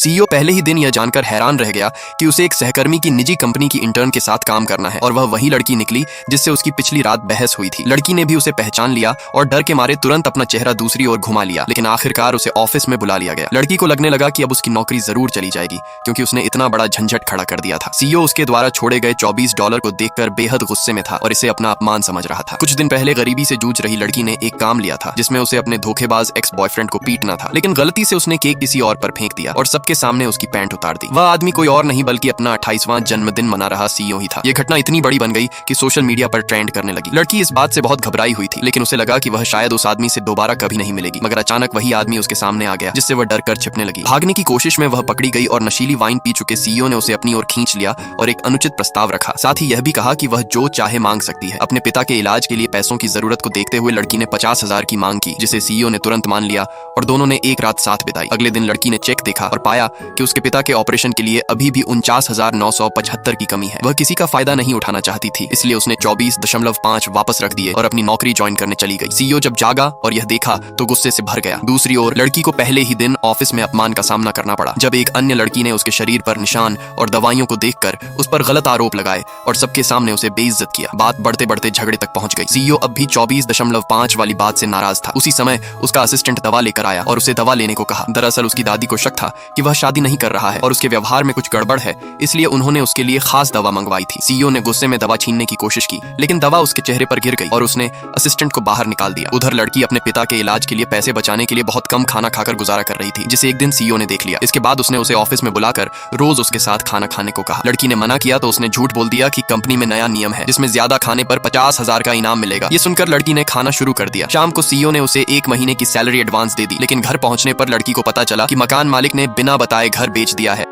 CEO पहले ही दिन यह जानकर हैरान रह गया कि उसे एक सहकर्मी की निजी कंपनी की इंटर्न के साथ काम करना है और वह वही लड़की निकली जिससे उसकी पिछली रात बहस हुई थी। लड़की ने भी उसे पहचान लिया और डर के मारे तुरंत अपना चेहरा दूसरी ओर घुमा लिया, लेकिन आखिरकार उसे ऑफिस में बुला लिया गया। लड़की को लगने लगा कि अब उसकी नौकरी जरूर चली जाएगी क्योंकि उसने इतना बड़ा झंझट खड़ा कर दिया था। सीईओ उसके द्वारा छोड़े गए $24 को देखकर बेहद गुस्से में था और इसे अपना अपमान समझ रहा था। कुछ दिन पहले गरीबी से जूझ रही लड़की ने एक काम लिया था जिसमें उसे अपने धोखेबाज एक्स बॉयफ्रेंड को पीटना था, लेकिन गलती से उसने केक किसी और पर फेंक दिया और सबके सामने उसकी पैंट उतार दी। वह आदमी कोई और नहीं बल्कि अपना 28वां जन्मदिन मना रहा सीईओ ही था। यह घटना इतनी बड़ी बन गई कि सोशल मीडिया पर ट्रेंड करने लगी। लड़की इस बात से बहुत घबराई हुई थी, लेकिन उसे लगा कि वह शायद उस आदमी से दोबारा कभी नहीं मिलेगी। मगर अचानक वही आदमी उसके सामने आ गया जिससे वह डर कर छिपने लगी। भागने की कोशिश में वह पकड़ी गई और नशीली वाइन पी चुके सीईओ ने उसे अपनी ओर खींच लिया और एक अनुचित प्रस्ताव रखा। साथ ही यह भी कहा कि वह जो चाहे मांग सकती है। अपने पिता के इलाज के लिए पैसों की जरूरत को देखते हुए लड़की ने 50,000 की मांग की, जिसे सीईओ ने तुरंत मान लिया और दोनों ने एक रात साथ बिताई। अगले दिन लड़की ने चेक देखा और पाया कि उसके पिता के ऑपरेशन के लिए अभी भी 49,975 की कमी है। वह किसी का फायदा नहीं उठाना चाहती थी, इसलिए उसने 24.5 वापस रख दिए और अपनी नौकरी ज्वाइन करने चली गई। सीईओ जब जागा और यह देखा तो गुस्से से भर गया। दूसरी ओर लड़की को पहले ही दिन ऑफिस में अपमान का सामना करना पड़ा जब एक अन्य लड़की ने उसके शरीर पर निशान और दवाइयों को देखकर उस पर गलत आरोप लगाए और सबके सामने उसे बेइज्जत किया। बात बढ़ते बढ़ते झगड़े तक पहुंच गई। सीईओ अब भी 24.5 वाली बात से नाराज था। उसी समय उसका असिस्टेंट दवा लेकर आया और उसे दवा लेने को कहा। दरअसल उसकी दादी को शक था कि वह शादी नहीं कर रहा है और उसके व्यवहार में कुछ गड़बड़ है, इसलिए उन्होंने उसके लिए खास दवा मंगवाई थी। सीईओ ने गुस्से में दवा छीनने की कोशिश की, लेकिन दवा उसके चेहरे पर गिर गई और उसने असिस्टेंट को बाहर निकाल दिया। उधर लड़की अपने पिता के इलाज के लिए पैसे बचाने के लिए बहुत कम खाना खाकर गुजारा कर रही थी, जिसे एक दिन सीईओ ने देख लिया। इसके बाद उसने उसे ऑफिस में बुलाकर रोज उसके साथ खाना खाने को कहा। लड़की ने मना किया तो उसने झूठ बोल दिया कि कंपनी में नया नियम है जिसमें ज्यादा खाने पर 50,000 का इनाम मिलेगा। ये सुनकर लड़की ने खाना शुरू कर दिया। शाम को सीईओ ने उसे 1 महीने की सैलरी एडवांस दे दी, लेकिन घर पहुंचने पर लड़की को पता चला कि मकान मालिक ने बिना बताए घर बेच दिया है।